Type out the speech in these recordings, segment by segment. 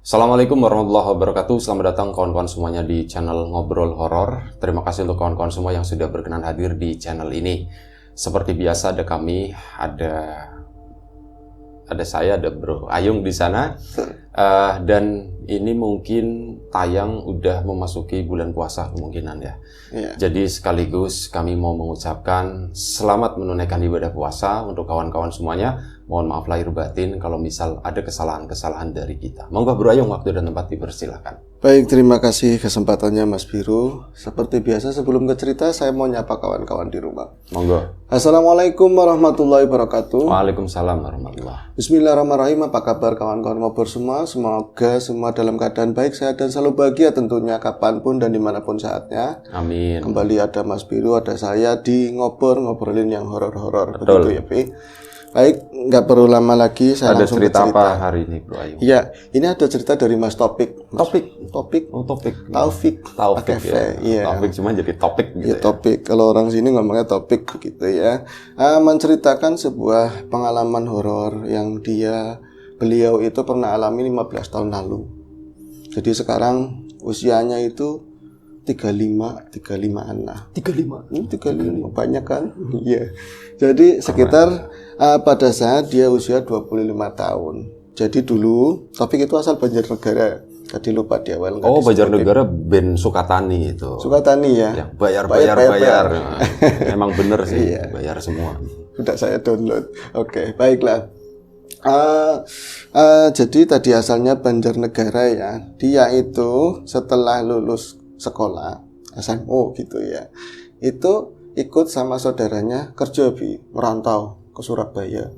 Assalamualaikum warahmatullahi wabarakatuh. Selamat datang kawan-kawan semuanya di channel Ngobrol Horor. Terima kasih untuk kawan-kawan semua yang sudah berkenan hadir di channel ini. Seperti biasa ada kami, ada saya, ada Bro Ayung di sana. Dan ini mungkin tayang udah memasuki bulan puasa kemungkinan ya. Jadi sekaligus kami mau mengucapkan selamat menunaikan ibadah puasa untuk kawan-kawan semuanya. Mohon maaf lahir batin kalau misal ada kesalahan-kesalahan dari kita. Monggo Bro Ayung, waktu dan tempat dipersilakan. Baik, terima kasih kesempatannya Mas Biru. Seperti biasa sebelum ke cerita, saya mau nyapa kawan-kawan di rumah. Monggo. Assalamualaikum warahmatullahi wabarakatuh. Waalaikumsalam warahmatullahi. Bismillahirrahmanirrahim. Apa kabar kawan-kawan ngobrol semua? Semoga semua dalam keadaan baik, sehat, dan selalu bahagia tentunya kapanpun dan dimanapun saatnya. Amin. Kembali ada Mas Biru, ada saya di ngobrolin yang horor-horor. Betul. Begitu ya, Pi? Baik, nggak perlu lama lagi, saya ada langsung cerita ke cerita. apa hari ini Bro Ayung? Iya, ini ada cerita dari Mas Topik. Topik. Taufik. Taufik Pakai V, ya. iya. Taufik cuma jadi topik gitu Ya, topik. Kalau orang sini ngomongnya topik begitu ya. Menceritakan sebuah pengalaman horor yang beliau itu pernah alami 15 tahun lalu. Jadi sekarang usianya itu 35-an lah. 35 banyak kan? Iya. Jadi sekitar pada saat dia usia 25 tahun. Jadi dulu Taufik itu asal Banjarnegara. Tadi lupa di awal. Oh, Banjarnegara band Sukatani itu. Sukatani ya. Ya, bayar. Emang bener sih, Iya. bayar semua. Sudah saya download. Oke, baiklah. Jadi tadi asalnya Banjarnegara ya. Dia itu setelah lulus sekolah SMO gitu ya, itu ikut sama saudaranya kerja merantau ke Surabaya.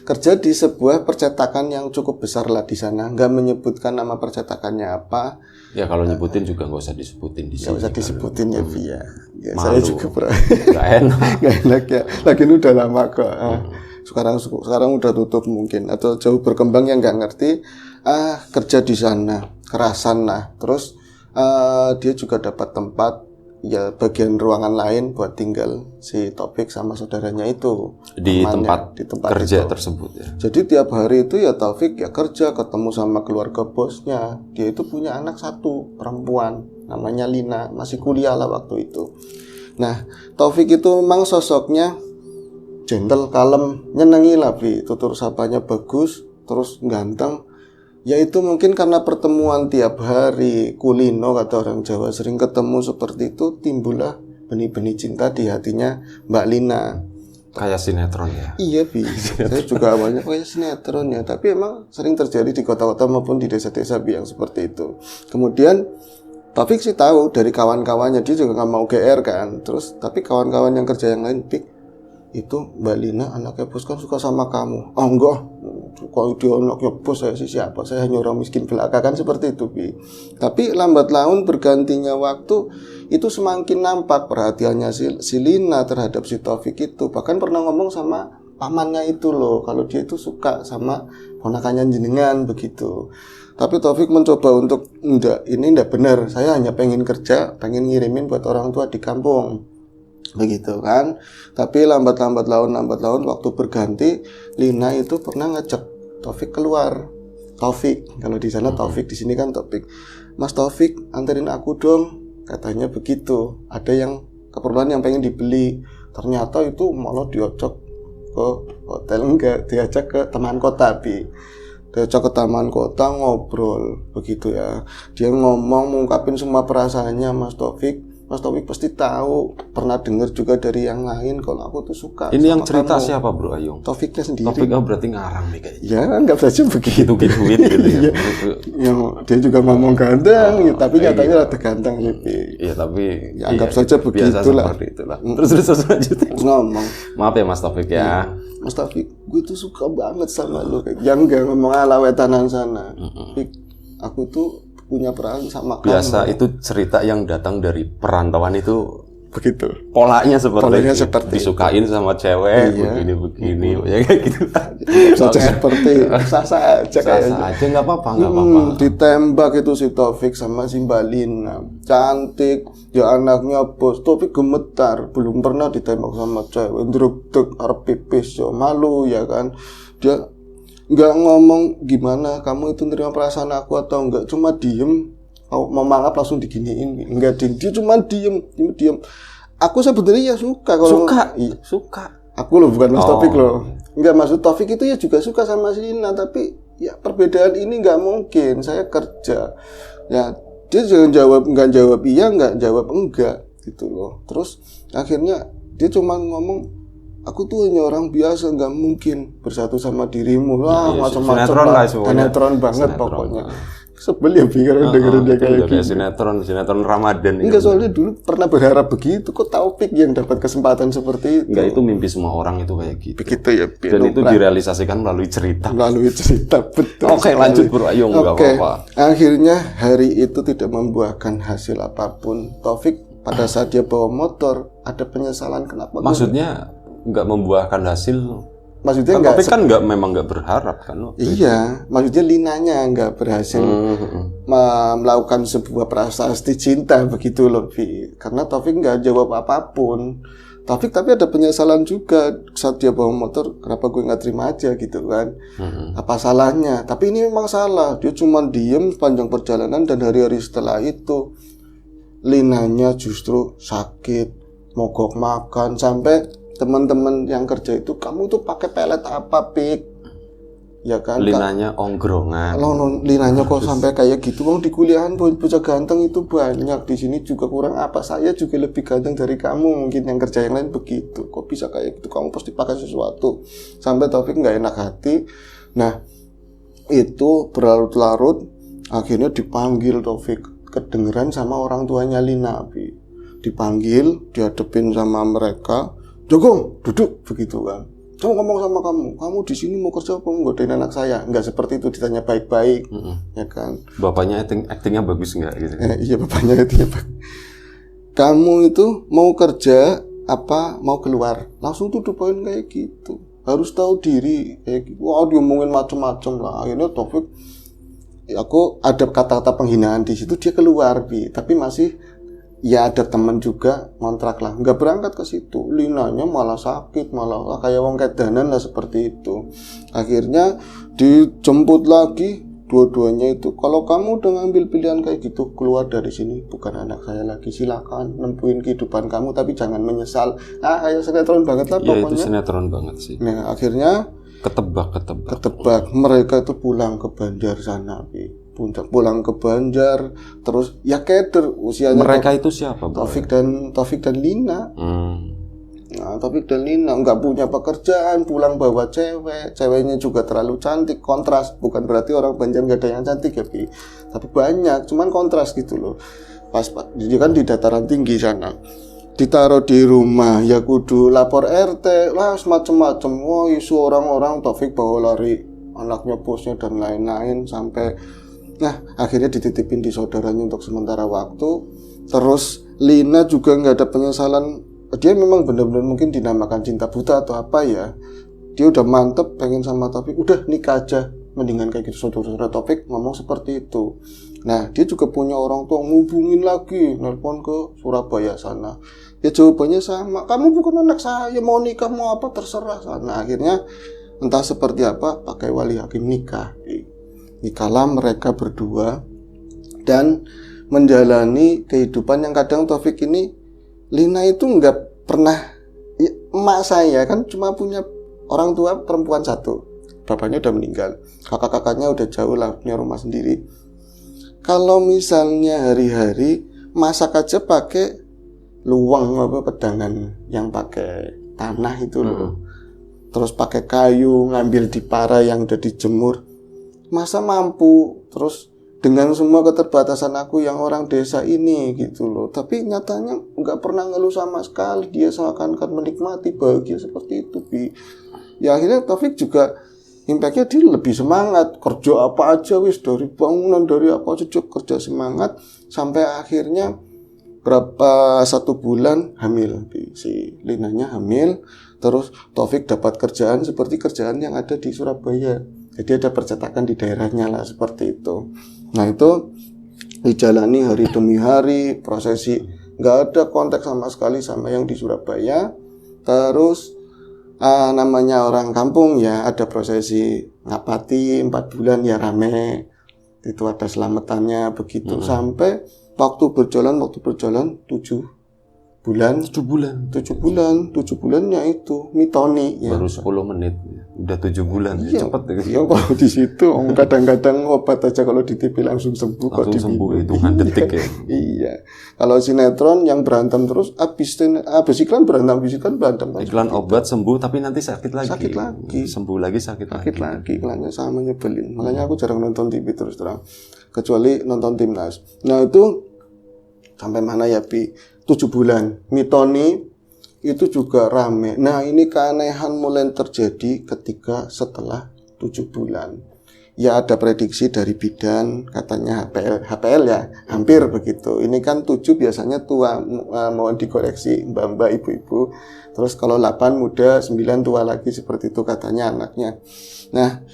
Kerja di sebuah percetakan yang cukup besar lah di sana. Nggak menyebutkan nama percetakannya apa. Ya kalau nyebutin juga nggak usah disebutin di sini. Nggak usah disebutin ya, Via. Ya, Malu. saya juga Nggak enak. nggak enak ya. Lagian udah lama kok. Sekarang udah tutup mungkin atau jauh berkembang yang nggak ngerti. Kerja di sana kerasan lah. Terus dia juga dapat tempat ya bagian ruangan lain buat tinggal si Taufik sama saudaranya itu Di tempat kerja itu. tersebut ya. Jadi tiap hari itu ya Taufik ya kerja, ketemu sama keluarga bosnya. Dia itu punya anak satu perempuan namanya Lina, masih kuliah lah waktu itu. Nah, Taufik itu memang sosoknya gentle, kalem, nyenengi lah, tutur sapanya bagus, terus ganteng. Ya itu mungkin karena pertemuan tiap hari, kulino kata orang Jawa, sering ketemu seperti itu, timbullah benih-benih cinta di hatinya Mbak Lina. Kayak sinetron ya. Iya, saya juga awalnya kayak sinetron ya, tapi emang sering terjadi di kota-kota maupun di desa-desa yang seperti itu. Kemudian Taufik sih tahu dari kawan-kawannya, dia juga nggak mau GR kan. Terus tapi kawan-kawan yang kerja yang lain, itu Mbak Lina anaknya bos kan suka sama kamu. Oh enggak, kalau dia anaknya bos saya sih siapa? Saya hanya orang miskin belaka kan seperti itu, Tapi lambat laun bergantinya waktu itu semakin nampak perhatiannya si Lina terhadap si Taufik itu. Bahkan pernah ngomong sama pamannya itu loh, kalau dia itu suka sama ponakannya jenengan begitu. Tapi Taufik mencoba untuk ini enggak benar. Saya hanya pengen kerja, pengen ngirimin buat orang tua di kampung. Begitu kan. Tapi lambat laun waktu berganti, Lina itu pernah ngajak Taufik keluar. Taufik, kalau di sana Taufik, di sini kan Taufik. Mas Taufik, anterin aku dong, katanya begitu. Ada yang keperluan yang pengen dibeli. Ternyata itu malah diajak ke hotel, enggak, diajak ke taman kota, diajak ke taman kota ngobrol begitu ya. Dia mengungkapin semua perasaannya Mas Taufik pasti tahu, pernah dengar juga dari yang lain kalau aku tuh suka. Ini yang cerita kamu. Siapa Bro Ayung? Taufiknya sendiri. Taufik berarti ngarang nih kayaknya. Ya anggap saja begitu. Gituin gitu ya. Yang dia juga ngomong ganteng, tapi nyatanya rada ganteng sih. Iya tapi ya, anggap saja begitulah. Terus lanjutin. Ngomong. Maaf ya Mas Taufik ya. Mas Taufik, gue tuh suka banget sama lo. Yang enggak ngomong ala wetanan sana. Aku tuh punya perasaan sama biasa kamu. Itu cerita yang datang dari perantauan itu begitu. Polanya seperti disukain itu. Sama cewek, begini, ya kayak gitu. Saja seperti sasa aja nggak apa-apa. Ditembak itu si Taufik sama si Mbak Lina, cantik, ya anaknya bos. Taufik gemetar, belum pernah ditembak sama cewek. Ndruk arep pipis, yo malu ya kan. Dia nggak ngomong gimana kamu itu nerima perasaan aku atau enggak, cuma diem, mau mangap langsung diginiin, enggak dia cuma diem. Aku sebenarnya ya suka kalau suka. Aku loh bukan Mas Taufik loh. Enggak, maksud Taufik itu ya juga suka sama si Lina, tapi ya perbedaan ini nggak mungkin. Saya kerja, ya dia nggak jawab iya, nggak jawab enggak gitu loh. Terus akhirnya dia cuma ngomong, aku tuh hanya orang biasa, nggak mungkin bersatu sama dirimu lah, macam-macam lah. Sinetron banget pokoknya. Sebel ya pikir dengerin dia kayak gitu. Sinetron Ramadan. Enggak, soalnya dulu pernah berharap begitu. Kok Taufik yang dapat kesempatan seperti itu? Enggak, itu mimpi semua orang itu kayak gitu. Begitu ya. Dan itu direalisasikan melalui cerita. Betul. Oke, lanjut Bro Ayo, enggak apa-apa. Akhirnya hari itu tidak membuahkan hasil apapun. Taufik pada saat dia bawa motor ada penyesalan kenapa? Maksudnya enggak membuahkan hasil. Maksudnya kan, tapi kan memang nggak berharap kan? Iya, maksudnya Linanya nggak berhasil melakukan sebuah prasasti cinta begitu loh, Vi. Karena Taufik nggak jawab apapun. Taufik tapi ada penyesalan juga saat dia bawa motor, kenapa gue nggak terima aja gitu kan? Apa salahnya? Tapi ini memang salah. Dia cuma diem sepanjang perjalanan dan hari-hari setelah itu Linanya justru sakit, mogok makan sampai teman-teman yang kerja itu, kamu tuh pakai pelet apa, Pik? Ya kan? Linanya ongkrongan. Linanya kok sampai kayak gitu? Wong di kuliahan bocah ganteng itu banyak, di sini juga kurang apa? Saya juga lebih ganteng dari kamu, mungkin yang kerja yang lain begitu. Kok bisa kayak gitu? Kamu pasti pakai sesuatu. Sampai Taufik nggak enak hati. Nah, itu berlarut-larut, akhirnya dipanggil Taufik, kedengeran sama orang tuanya Lina, Pik. Dipanggil, dihadapin sama mereka. Jogong, duduk begitu kan. Saya ngomong sama kamu di sini mau kerja apa nggodain anak saya? Enggak seperti itu, ditanya baik-baik, ya kan. Bapaknya actingnya bagus enggak gitu? Iya, bapaknya actingnya bagus. Kamu itu mau kerja apa mau keluar? Langsung tuh poin kayak gitu. Harus tahu diri kayak gitu. Wah, diomongin macam-macam lah. Akhirnya Taufik, aku ada kata-kata penghinaan di situ, dia keluar, tapi masih ya ada teman juga ngontrak lah, nggak berangkat ke situ. Linanya malah sakit, malah kayak wong kedanan lah seperti itu. Akhirnya dijemput lagi dua-duanya itu. Kalau kamu udah ngambil pilihan kayak gitu, keluar dari sini, bukan anak saya lagi, silakan nempuin kehidupan kamu, tapi jangan menyesal. Kayak sinetron banget lah pokoknya. Itu sinetron banget sih. Nah akhirnya ketebak mereka itu pulang ke Banjar sana, pulang ke Banjar, terus ya keder usianya. Mereka itu siapa, Bro? Taufik dan Lina. Nah, Taufik dan Lina nggak punya pekerjaan, pulang bawa ceweknya juga terlalu cantik, kontras. Bukan berarti orang Banjar nggak ada yang cantik ya, tapi banyak, cuman kontras gitu loh. Pas dia kan di dataran tinggi sana, ditaruh di rumah ya kudu lapor RT lah semacam-macam. Wah, isu orang-orang Taufik bawa lari anaknya bosnya dan lain-lain sampai. Nah, akhirnya dititipin di saudaranya untuk sementara waktu. Terus Lina juga nggak ada penyesalan. Dia memang benar-benar mungkin dinamakan cinta buta atau apa ya. Dia udah mantep pengen sama Taufik, udah nikah aja. Mendingan kayak gitu. Saudara Taufik ngomong seperti itu. Nah, dia juga punya orang tua ngubungin lagi, nelpon ke Surabaya sana. Ya jawabannya sama, kamu bukan anak saya, mau nikah mau apa terserah sana. Akhirnya entah seperti apa, pakai wali hakim nikahlah mereka berdua dan menjalani kehidupan yang kadang Taufik ini, Lina itu nggak pernah, emak saya kan cuma punya orang tua perempuan satu, bapaknya udah meninggal, kakak-kakaknya udah jauh lah, punya rumah sendiri. Kalau misalnya hari-hari masak aja pakai luwang pedangan yang pakai tanah itu loh, terus pakai kayu, ngambil di para yang udah dijemur. Masa mampu, terus dengan semua keterbatasan aku yang orang desa ini gitu loh. Tapi nyatanya nggak pernah ngeluh sama sekali. Dia seakan-akan menikmati, bahagia seperti itu, Ya akhirnya Taufik juga impactnya dia lebih semangat, kerja apa aja wis, dari bangunan dari apa aja dia kerja semangat sampai akhirnya berapa 1 bulan hamil, si Linanya hamil. Terus Taufik dapat kerjaan seperti kerjaan yang ada di Surabaya. Jadi ada percetakan di daerahnya lah seperti itu. Nah itu dijalani hari demi hari, prosesi, nggak ada kontak sama sekali sama yang di Surabaya. Terus namanya orang kampung ya, ada prosesi ngapati 4 bulan ya rame. Itu ada selamatannya begitu sampai waktu berjalan 7 bulan. 7 bulannya itu mitoni ya. Baru 10 menit udah 7 bulan ya, cepet ya. Iya, kalau di situ kadang-kadang obat aja kalau di TV langsung sembuh. Langsung sembuh, hitungan detik ya. Iya. Kalau sinetron yang berantem terus habis iklan berantem. Iklan obat sembuh tapi nanti sakit lagi. Sembuh lagi sakit lagi. Iklannya sama nyebelin. Makanya aku jarang nonton TV terus terang. Kecuali nonton Timnas. Nah, itu sampai mana ya, Pi? 7 bulan. Mitoni itu juga rame. Nah, ini keanehan mulai terjadi ketika setelah 7 bulan. Ya, ada prediksi dari bidan, katanya HPL ya, hampir begitu. Ini kan 7 biasanya tua, mohon dikoreksi mbak-mbak, ibu-ibu. Terus kalau 8 muda, 9 tua lagi, seperti itu katanya anaknya. Nah,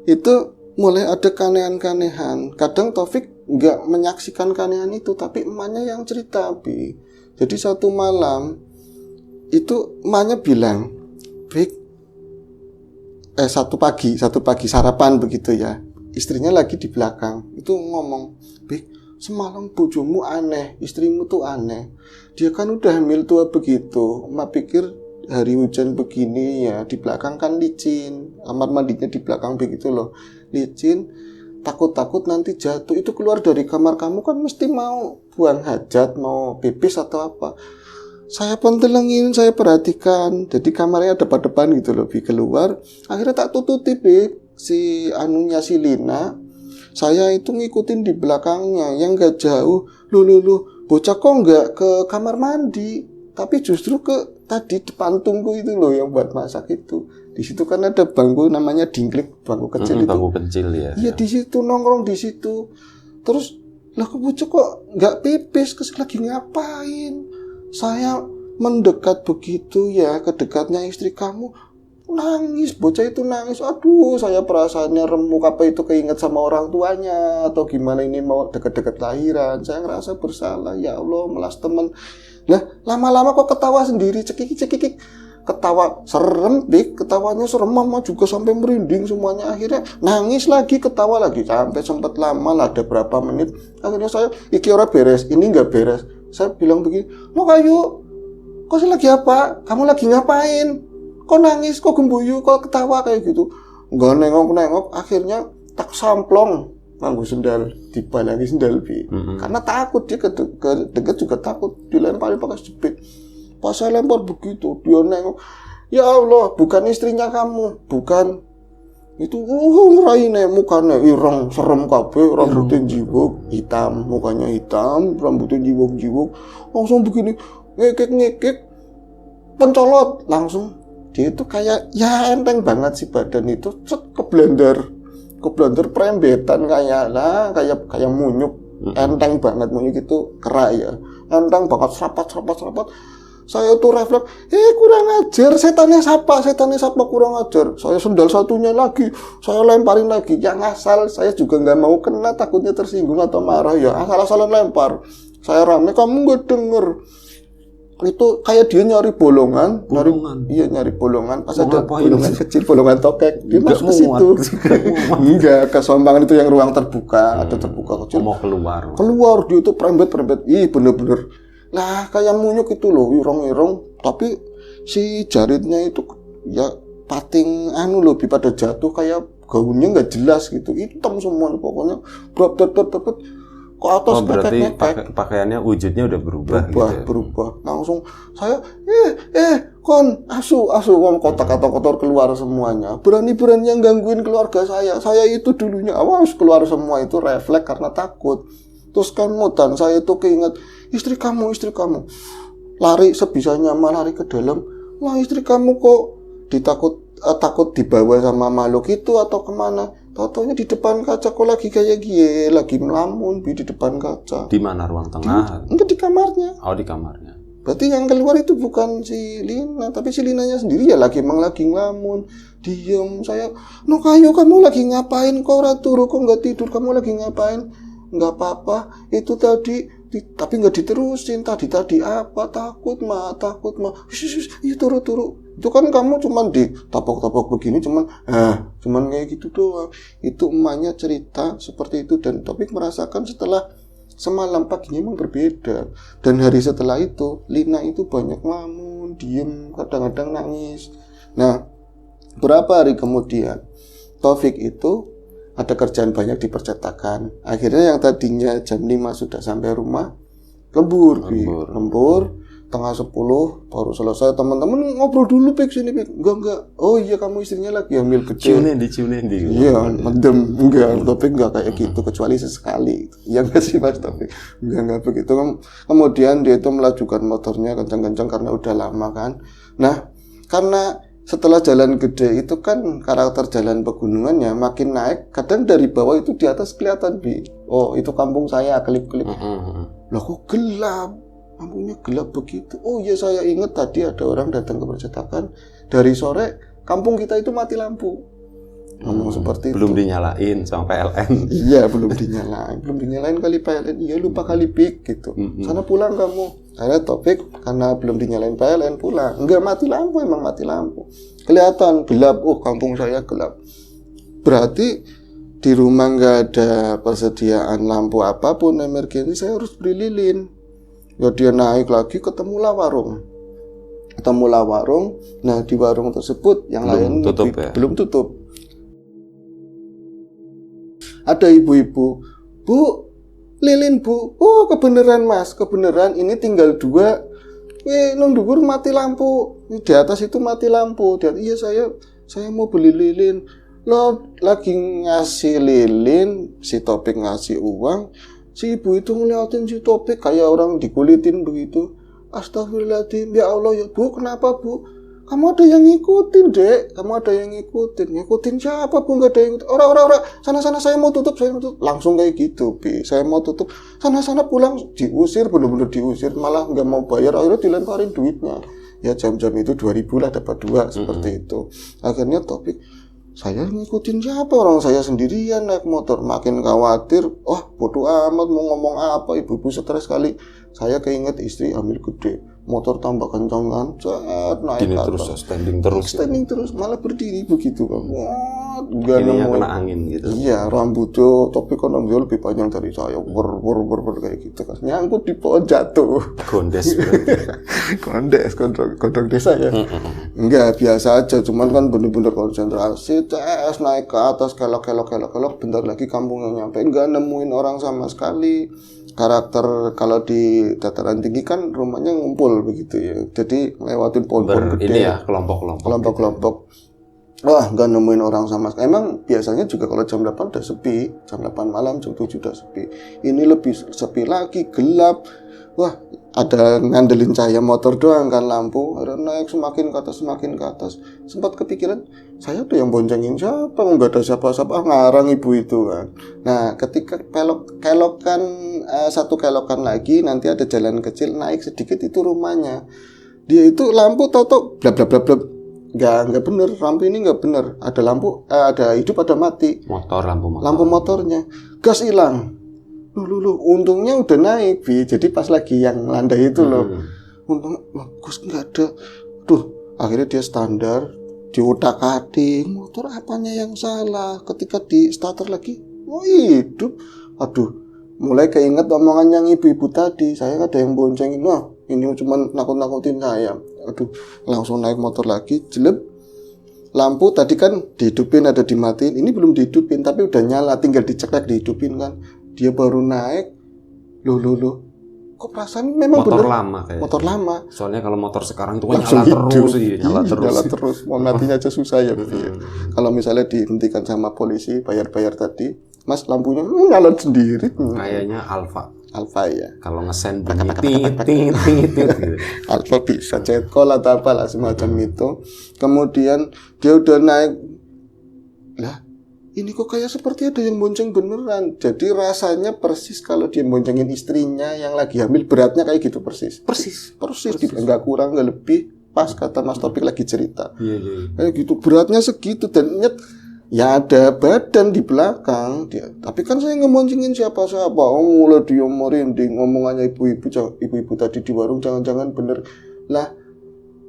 itu mulai ada keanehan-keanehan. Kadang Taufik nggak menyaksikan keanehan itu, tapi emaknya yang cerita, Bi. Jadi satu malam itu emaknya bilang, satu pagi sarapan begitu ya. Istrinya lagi di belakang. Itu ngomong, "Bik, semalam bojomu aneh, istrimu tuh aneh. Dia kan udah hamil tua begitu. Emak pikir hari hujan begini ya, di belakang kan licin. Kamar mandinya di belakang begitu loh. Licin, takut-takut nanti jatuh. Itu keluar dari kamar kamu kan mesti mau buang hajat, mau pipis atau apa. Saya pentelengin, saya perhatikan. Jadi kamarnya depan-depan gitu loh, Bi, keluar. Akhirnya tak tututi, Bi, si Lina. Saya itu ngikutin di belakangnya, yang gak jauh. Loh, bocah kok nggak ke kamar mandi, tapi justru ke tadi depan tungku itu loh yang buat masak itu. Di situ kan ada bangku namanya dingklik, bangku kecil itu. Bangku kecil ya. Iya, di situ nongkrong di situ. Terus lah, bocah kok nggak pipis, lagi ngapain? Saya mendekat begitu ya, ke dekatnya istri kamu, nangis, bocah itu nangis. Aduh, saya perasaannya remuk, apa itu keinget sama orang tuanya atau gimana, ini mau deket-deket lahiran. Saya ngerasa bersalah, ya Allah, melas temen. Lah, lama-lama kok ketawa sendiri, cekikik. Ketawa serem, Dik, ketawanya serem, mama juga sampai merinding semuanya. Akhirnya nangis lagi, ketawa lagi, sampai sempat lama lah, ada berapa menit. Akhirnya saya, iki ora beres, ini nggak beres. Saya bilang begini, "Lo kayu, kok lagi apa? Kamu lagi ngapain? Kok nangis, kok gembuyu, kok ketawa kayak gitu?" Nggak nengok. Akhirnya tak samplong, nganggo sendal, dibalangi sendal, Bi. Karena takut, dia deket juga takut, dilemparin pakai jepit. Pas saya lempar begitu, dia nengok, "Ya Allah, bukan istrinya kamu, bukan." Itu raine mukanya ireng, serem kabeh, rambutnya jiwok, hitam, mukanya hitam, rambutnya jiwok. Langsung begini, ngekek, pencolot langsung. Dia itu kayak, ya enteng banget sih badan itu, ke blender perembetan kayak munyuk. Enteng banget, munyuk itu kerak ya. Enteng banget, serapat. Saya tuh refleks, kurang ajar, setannya sapa kurang ajar. Saya sendal satunya lagi, saya lemparin lagi. Yang asal, saya juga nggak mau kena, takutnya tersinggung atau marah ya. Asal-asalan lempar. Saya rame, kamu nggak denger. Itu kayak dia nyari bolongan. Nyari bolongan. Pas ada bolongan kecil, bolongan tokek, dia masuk ke situ. Enggak, kesombangan itu yang ruang terbuka, ada terbuka kecil. Mau keluar dia itu perembet. Bener-bener. Nah, kayak munyuk itu loh, irong-irong, tapi si jaritnya itu ya pating lebih pada jatuh, kayak gaunnya nggak jelas gitu, hitam semua pokoknya, berat ke atas. Berarti pakaiannya wujudnya udah berubah gitu ya? Berubah. Langsung saya kon asu kotak atau kotor keluar semuanya. Berani yang gangguin keluarga saya. Saya itu dulunya awas keluar semua itu refleks karena takut. Terus kemudian saya itu keinget istri kamu. Lari sebisanya, lari ke dalam. Wah, istri kamu kok takut dibawa sama makhluk itu atau kemana? Tahu-taunya di depan kaca, kok lagi kayak gini, lagi melamun di depan kaca. Di mana, ruang tengah? Enggak, di kamarnya. Oh, di kamarnya. Berarti yang keluar itu bukan si Lina, tapi si Linanya sendiri ya lagi ngelamun. Diem, saya, "No kayu, kamu lagi ngapain? Kok ora turu, kok nggak tidur? Kamu lagi ngapain?" "Nggak apa-apa, itu tadi Tapi nggak diterusin. Tadi apa? Takut mah. Iya turu. Itu kan kamu cuman ditapok-tapok begini, cuman kayak gitu doang. Itu emaknya cerita seperti itu, dan Taufik merasakan setelah semalam paginya emang berbeda. Dan hari setelah itu Lina itu banyak ngelamun, diem, kadang-kadang nangis. Nah, berapa hari kemudian Taufik itu ada kerjaan banyak di percetakan. Akhirnya yang tadinya jam 5 sudah sampai rumah, lembur. Tengah 10 baru selesai. Teman-teman ngobrol dulu, Pik, sini, Pik. Enggak. Oh iya, kamu istrinya lagi hamil gede. Ciunin di. Iya, mendem. Enggak, Taufik enggak kayak gitu, kecuali sesekali. Ya enggak sih, Mas Taufik? Enggak begitu. Kemudian dia itu melajukan motornya kencang-kencang karena udah lama kan. Nah, karena setelah jalan gede itu kan karakter jalan pegunungannya makin naik, kadang dari bawah itu di atas kelihatan, Bi. Oh, itu kampung saya, kelip-kelip. Lah kok gelap? Lampunya gelap begitu. Oh iya, saya ingat tadi ada orang datang ke percetakan dari sore, kampung kita itu mati lampu. Ngomong seperti belum itu. dinyalain sama PLN. Iya, belum dinyalain kali PLN. Iya, lupa kali, Pik gitu. Sana pulang kamu. Karena Taufik karena belum dinyalain PLN pulang. Enggak mati lampu, emang mati lampu. Kelihatan gelap. Oh, kampung saya gelap. Berarti di rumah nggak ada persediaan lampu apapun emergensi, saya harus beli lilin. Ya dia naik lagi, ketemulah warung. Nah, di warung tersebut yang lain belum tutup. Ada ibu-ibu, Bu, lilin, Bu. Oh, kebeneran, Mas, kebeneran. Ini tinggal 2. Nang dhuwur mati lampu. Di atas itu mati lampu. Iya, saya mau beli lilin. Lo lagi ngasih lilin, si Taufik ngasih uang. Si ibu itu ngeliatin si Taufik kayak orang dikulitin begitu. Astagfirullahaladzim, ya Allah, ya Bu, kenapa, Bu? Kamu ada yang ngikutin, Dek. Ngikutin siapa, Bu? Nggak ada yang ngikutin. Orang. Sana, saya mau tutup. Langsung kayak gitu, Bi. Saya mau tutup. Sana pulang. Diusir, bener-bener diusir. Malah nggak mau bayar. Akhirnya dilemparin duitnya. Ya jam-jam itu 2.000 lah, dapat 2. Seperti itu. Akhirnya Taufik, saya ngikutin siapa? Orang saya sendirian naik motor. Makin khawatir. Bodoh amat, mau ngomong apa? Ibu-ibu stres sekali. Saya keinget istri hamil gede, motor tambah kencang kan, naik gini terus, standing terus, malah berdiri begitu kan. Gak nemuin, kena angin gitu. Iya, rambutnya tapi kan dia lebih panjang dari saya, ber kayak gitu kan, nyangkut di pohon jatuh. Gondes gondong desa ya. Enggak, biasa aja, cuman kan bener-bener konsentrasi, naik ke atas, kelok, bentar lagi kampungnya nyampe, enggak nemuin orang sama sekali. Karakter kalau di dataran tinggi kan rumahnya ngumpul begitu ya. Jadi lewatin pohon-pohon gede. Ini ya, kelompok-kelompok. Wah, nggak nemuin orang sama sekali. Emang biasanya juga kalau jam 8 udah sepi, jam 8 malam, jam 7 udah sepi. Ini lebih sepi lagi, gelap. Wah, ada ngandelin cahaya motor doang kan, lampu. Ada naik semakin ke atas. Sempat kepikiran, saya tuh yang boncengin siapa? Nggak ada siapa-siapa, ngarang ibu itu kan. Nah, ketika satu kelokan lagi, nanti ada jalan kecil, naik sedikit itu rumahnya. Dia itu lampu tau blab. Nggak bener, lampu ini nggak bener. Ada lampu, ada hidup, ada mati. Lampu motornya, gas hilang. Loh, untungnya udah naik, Bi. Jadi pas lagi yang landai itu loh. Untung, gas nggak ada. Akhirnya dia standar, diutak-atik. Motor apanya yang salah? Ketika di starter lagi, hidup. Mulai keinget omongan yang ibu-ibu tadi. Saya ada yang boncengin. Ini cuma nakut-nakutin saya. Langsung naik motor lagi, jelek. Lampu tadi kan dihidupin, ada dimatiin. Ini belum dihidupin, tapi udah nyala. Tinggal diceklek, dihidupin kan. Dia baru naik. Loh. Kok perasaan memang motor bener? Lama kayaknya. Motor lama. Soalnya kalau motor sekarang itu kan nyala terus. Mau matinya aja susah ya. Kalau misalnya dihentikan sama polisi, bayar tadi, Mas lampunya nyala sendiri. Kayaknya Alfa ya. Kalau ngesen bunyi ting gitu. Alfa bisa cekol atau apalah semacam itu. Kemudian dia udah naik. Lah, ini kok kayak seperti ada yang bonceng beneran. Jadi rasanya persis kalau dia boncengin istrinya yang lagi hamil, beratnya kayak gitu persis. Enggak kurang, enggak lebih. Pas kata Mas Taufik lagi cerita. Iya. Kayak gitu, beratnya segitu dan Ya ada badan di belakang dia. Tapi kan saya ngemoncingin siapa-siapa. Oh, mulai dia merinding ngomongannya ibu-ibu tadi di warung, jangan-jangan bener. Lah,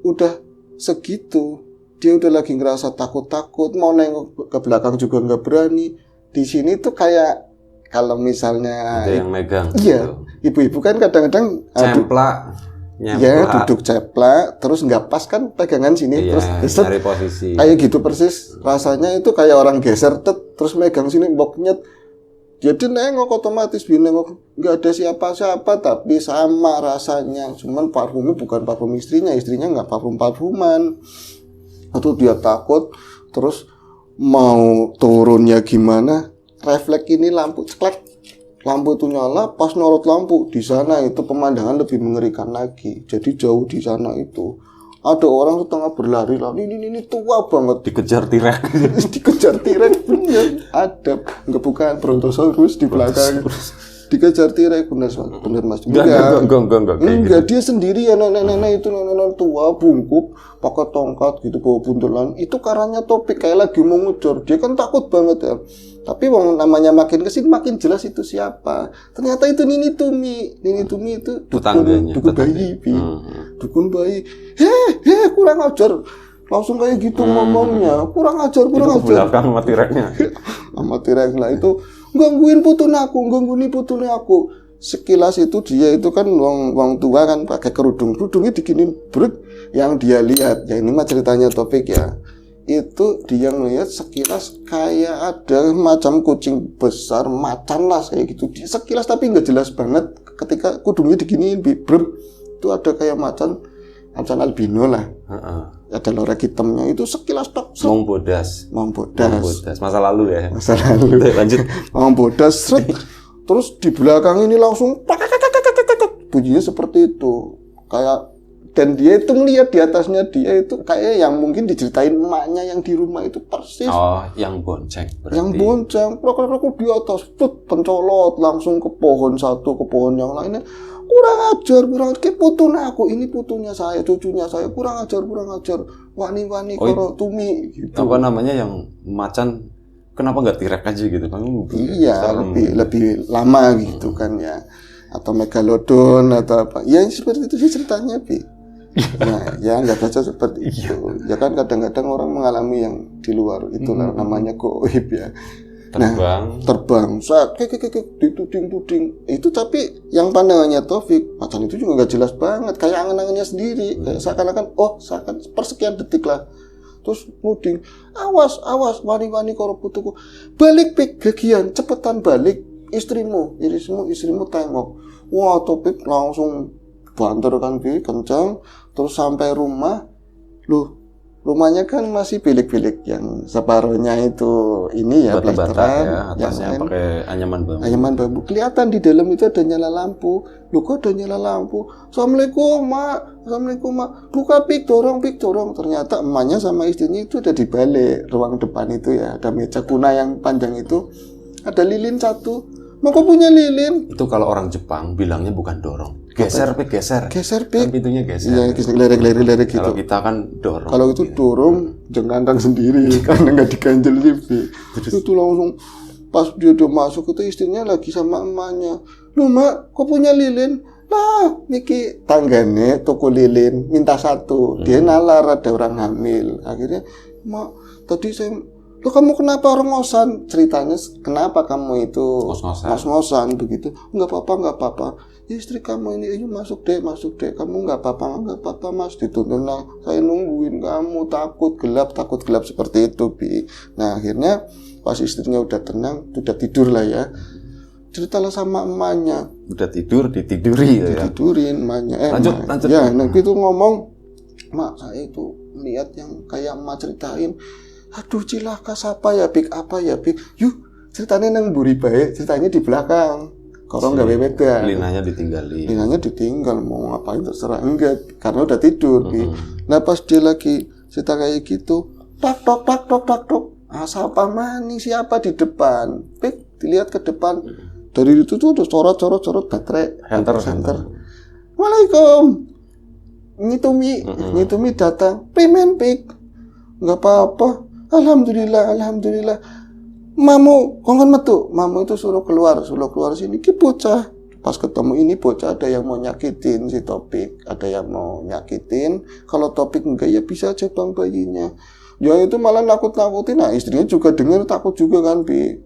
udah segitu. Dia udah lagi ngerasa takut-takut, mau nengok ke belakang juga nggak berani. Di sini tuh kayak kalau misalnya ada yang megang. Iya, gitu. Ibu-ibu kan kadang-kadang Cemplak. ya duduk ceplak, terus nggak pas kan pegangan sini, Iya, terus cari posisi. kayak gitu persis rasanya itu kayak orang geser terus megang sini mboknya. Jadi nengok otomatis nengok nggak ada siapa-siapa tapi sama rasanya, cuman parfumnya bukan parfum istrinya nggak parfuman. Atau dia takut terus mau turunnya gimana, refleks ini lampu ceklek. Lampu itu nyala, pas nyorot lampu di sana itu pemandangan lebih mengerikan lagi. Jadi jauh di sana itu ada orang setengah berlari lah. Ini tua banget. Dikejar T-Rex. Dikejar T-Rex bener. Ada nggak bukan Brontosaurus di belakang. Dikejar T-Rex bener mas. Enggak dia sendiri ya nenek itu nenek tua bungkuk pakai tongkat gitu bawa buntelan. Itu karanya topik kayak lagi mau ngejar. Dia kan takut banget ya. Tapi namanya makin kesini makin jelas itu siapa. Ternyata itu Nini Tumi itu dukun bayi, dukun bayi. Kurang ajar. Langsung kayak gitu ngomongnya. Kurang ajar. Belakang sama T-Rex-nya. Sama T-Rex lah itu gangguin putune aku. Sekilas itu dia itu kan wong tua kan pakai kerudungnya diginin brek yang dia lihat. Ya ini mah ceritanya Topik ya. Itu dia melihat sekilas kayak ada macam kucing besar macan lah kayak gitu dia sekilas tapi nggak jelas banget ketika kudungnya diginiin brem itu ada kayak macan albino lah. Ada lorek hitamnya itu sekilas tok Mong bodas masa lalu ya lanjut Mong bodas terus di belakang ini langsung bunyinya seperti itu kayak. Dan dia itu ngeliat di atasnya dia itu kayak yang mungkin diceritain emaknya yang di rumah itu persis. Oh, yang bonceng berarti. Yang bonceng, prok di atas, pencolot langsung ke pohon satu, ke pohon yang lainnya. Kurang ajar, kayak putune aku, ini putunya saya, cucunya saya, kurang ajar. Wani-wani karo Tumi gitu. Apa namanya yang macan, kenapa nggak T-Rex aja gitu? Iya, lebih lama gitu kan ya. Atau megalodon atau apa. Ya seperti itu sih ceritanya, Bi. Nah, ya nggak baca seperti itu. Ya kan kadang-kadang orang mengalami yang di luar itulah namanya goib ya. Terbang, dituding. Itu tapi yang pandangannya Taufik, macan itu juga nggak jelas banget, kayak angan-angannya sendiri, kayak seakan-akan persekian detik lah. Terus nuding, awas, wani-wani karo putuku. Balik Pik, gagian, cepetan balik. Istrimu tengok. Wah, Topik langsung banter kan Bi, kencang. Terus sampai rumah, rumahnya kan masih bilik-bilik yang separuhnya itu ini ya plesteran, ya, atasnya pakai anyaman bambu. Kelihatan di dalam itu ada nyala lampu. Kok ada nyala lampu? Assalamualaikum mak. Buka Pik, dorong. Ternyata emaknya sama istrinya itu ada di balik ruang depan itu ya. Ada meja kuna yang panjang itu. Ada lilin satu. Mau kok punya lilin? Itu kalau orang Jepang bilangnya bukan dorong. Geser Pik. Kan pintunya geser. Iya, lerek gitu. Kalau kita kan dorong. Kalau itu dorong, jengkandang sendiri karena nggak diganjel sih. Itu langsung pas dia udah masuk itu istrinya lagi sama emaknya. Loh mak, kok punya lilin? Lah, niki tanggane toko lilin minta satu. Dia nalar ada orang hamil. Akhirnya, mak, tadi saya loh kamu kenapa ngosan? Ceritanya kenapa kamu itu ngos-ngosan begitu? Enggak apa-apa. Istri kamu ini masuk deh. Kamu enggak apa-apa Mas. Dituntun lah. Saya nungguin kamu takut gelap seperti itu, Bi. Nah, akhirnya pas istrinya udah tenang, udah tidur lah ya. Ceritalah sama emaknya. Udah tidur, ditidurin emaknya. Lanjut. Ya, nanti itu ngomong, "Mak, saya itu lihat yang kayak emak ceritain. Aduh cilaka siapa ya Pik, apa ya Pik? Yuk ceritanya nang buri baik, ceritanya di belakang. Korong gak beda. Linanya ditinggal mau ngapain terserah enggak karena udah tidur. Nah pas dia lagi cerita kayak gitu, tak tok. Siapa mani siapa di depan? Pik dilihat ke depan. Dari itu tuh corot baterai. Hunter. Waalaikumsalam. Nyitumi datang. Primen Pik. Nggak apa-apa. Alhamdulillah. Mamu kongkon metu, mamu itu suruh keluar sini, ki bocah. Pas ketemu ini bocah ada yang mau nyakitin si Topik, ada yang mau nyakitin. Kalau Topik enggak ya bisa aja bang bayinya. Ya itu malah nakut-nakutin. Nah istrinya juga dengar takut juga kan Bi.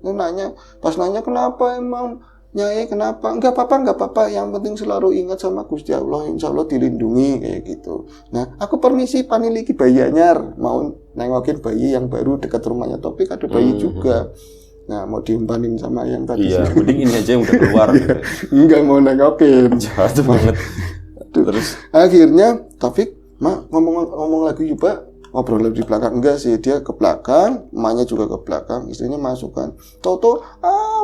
Pas nanya kenapa emang Nyai kenapa? Enggak apa-apa. Yang penting selalu ingat sama Gusti Allah, insya Allah dilindungi kayak gitu. Nah aku permisi paniliki bayi anyar, mau nengokin bayi yang baru dekat rumahnya Topik ada bayi juga. Nah, mau diumpanin sama yang tadi. Iya, mending ini aja yang udah keluar. Gitu. Enggak mau nengokin. Jahat banget. Terus akhirnya Taufik, Mak ngomong lagi juga, ngobrol di belakang. Enggak sih, dia ke belakang, emaknya juga ke belakang, istrinya masuk kan. Toto,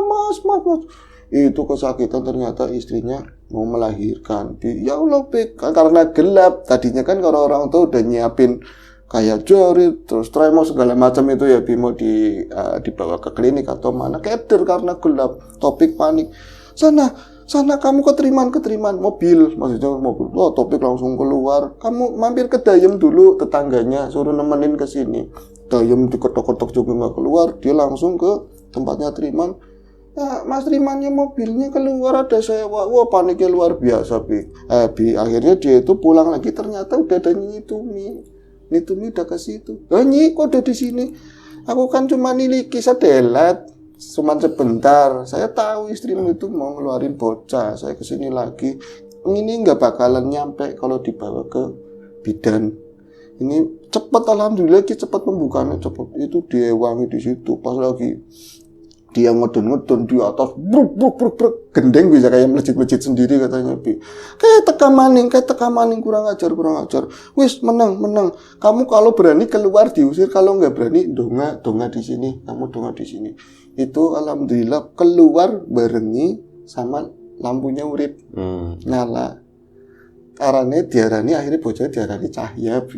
mas. Itu kesakitan ternyata istrinya mau melahirkan. Ya Allah, karena gelap. Tadinya kan kalau orang tua udah nyiapin kayak jorit, terus tremor segala macam itu ya Bimo dibawa ke klinik atau mana keder karena gelap. Topik panik. Sana kamu keteriman mobil, maksudnya mobil. Oh, Topik langsung keluar. Kamu mampir ke Dayem dulu, tetangganya suruh nemenin ke sini. Dayem diketok-ketok juga nggak keluar, dia langsung ke tempatnya Triman. Ya, Mas Trimannya mobilnya keluar ada sewa. Wah, paniknya luar biasa Bi. Akhirnya dia itu pulang lagi ternyata udah ada Nyi Tumi udah ke situ. Nyi kok udah di sini? Aku kan cuma niliki sedelat, cuma sebentar. Saya tahu istrimu itu mau ngeluarin bocah. Saya kesini lagi. Ini nggak bakalan nyampe kalau dibawa ke bidan. Ini cepat alhamdulillah, cepat pembukaannya cepat. Itu diewangi di situ. Pas lagi dia ngedon di atas, bruk, gendeng bisa kayak melejit sendiri katanya Bi. Kayak teka maning, kurang ajar. Wis menang. Kamu kalau berani keluar diusir, kalau nggak berani donga di sini. Kamu donga di sini. Itu alhamdulillah keluar barengi sama lampunya urip nyala. Arane diarani akhirnya bocah diarani cahya Bi.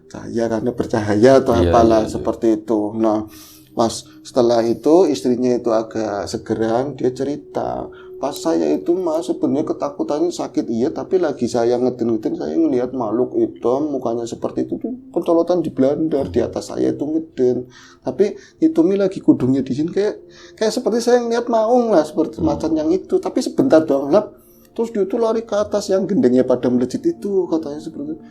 Cahya karena bercahaya atau apalah seperti itu. Nah, pas setelah itu istrinya itu agak segeran, dia cerita, pas saya itu mas sebenarnya ketakutannya sakit iya, tapi lagi saya ngeden saya ngelihat makhluk hitam mukanya seperti itu tuh pentolotan di belandar di atas saya itu ngeden, tapi itu lagi kudungnya di sini kayak seperti saya ngelihat maung lah seperti macan yang itu, tapi sebentar doang lap, terus dia itu lari ke atas yang gendengnya pada melejit itu katanya seperti itu.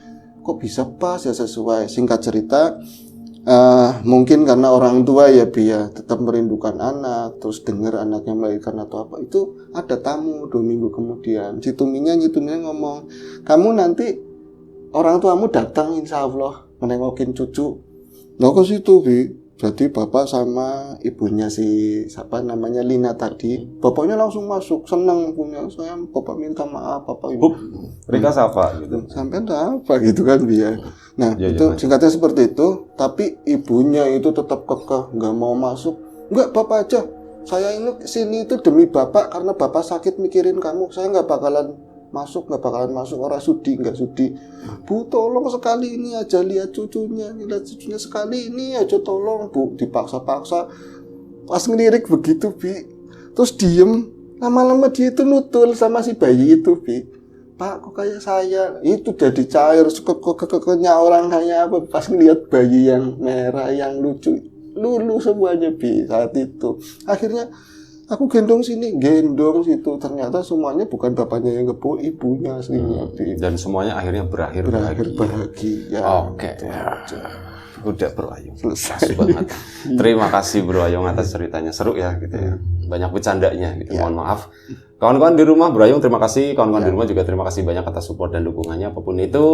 Kok bisa pas ya sesuai. Singkat cerita, mungkin karena orang tua ya Bi ya tetap merindukan anak, terus dengar anaknya melahirkan atau apa, itu ada tamu 2 minggu kemudian. Nyi Tuminya ngomong, kamu nanti orang tuamu datang insya Allah menengokin cucu. Nah ke situ Bi, jadi bapak sama ibunya si siapa namanya Lina tadi, bapaknya langsung masuk, senang punya saya, bapak minta maaf bapak ibu. Mereka siapa gitu? Sampai apa gitu kan Bia. Nah itu singkatnya seperti itu, tapi ibunya itu tetap kekeh nggak mau masuk. Enggak bapak aja, saya ini sini itu demi bapak karena bapak sakit mikirin kamu, saya nggak bakalan masuk orang nggak sudi. Bu tolong sekali ini aja lihat cucunya sekali ini aja tolong Bu, dipaksa-paksa. Pas ngelirik begitu Bi, terus diem, lama-lama dia itu nutul sama si bayi itu Bi. Pak kok kayak saya, itu jadi cair kekeknya orang kayak apa. Pas ngelihat bayi yang merah yang lucu, lulu semuanya Bi saat itu. Akhirnya aku gendong situ, ternyata semuanya bukan bapaknya yang ngebul, ibunya aslinya. Dan semuanya akhirnya berakhir bahagia. Oke. Udah Bro Ayung, selesai banget. Terima kasih Bro Ayung atas ceritanya, seru ya gitu ya. Banyak bercandanya gitu. Mohon maaf. Kawan-kawan di rumah, Bro Ayung terima kasih. Kawan-kawan di rumah juga terima kasih banyak atas support dan dukungannya apapun itu.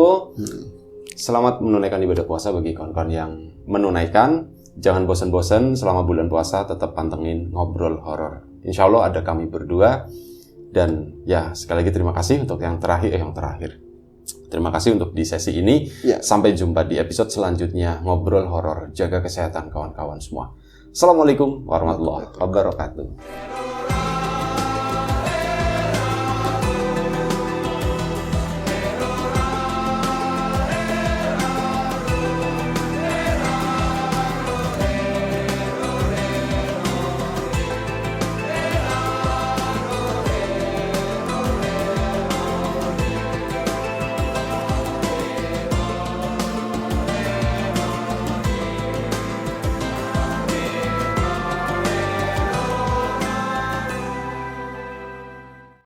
Selamat menunaikan ibadah puasa bagi kawan-kawan yang menunaikan. Jangan bosan-bosan selama bulan puasa, tetap pantengin Ngobrol Horor. Insya Allah ada kami berdua. Dan ya sekali lagi terima kasih untuk yang terakhir. Terima kasih untuk di sesi ini. Sampai jumpa di episode selanjutnya Ngobrol Horor. Jaga kesehatan kawan-kawan semua. Assalamualaikum warahmatullahi wabarakatuh.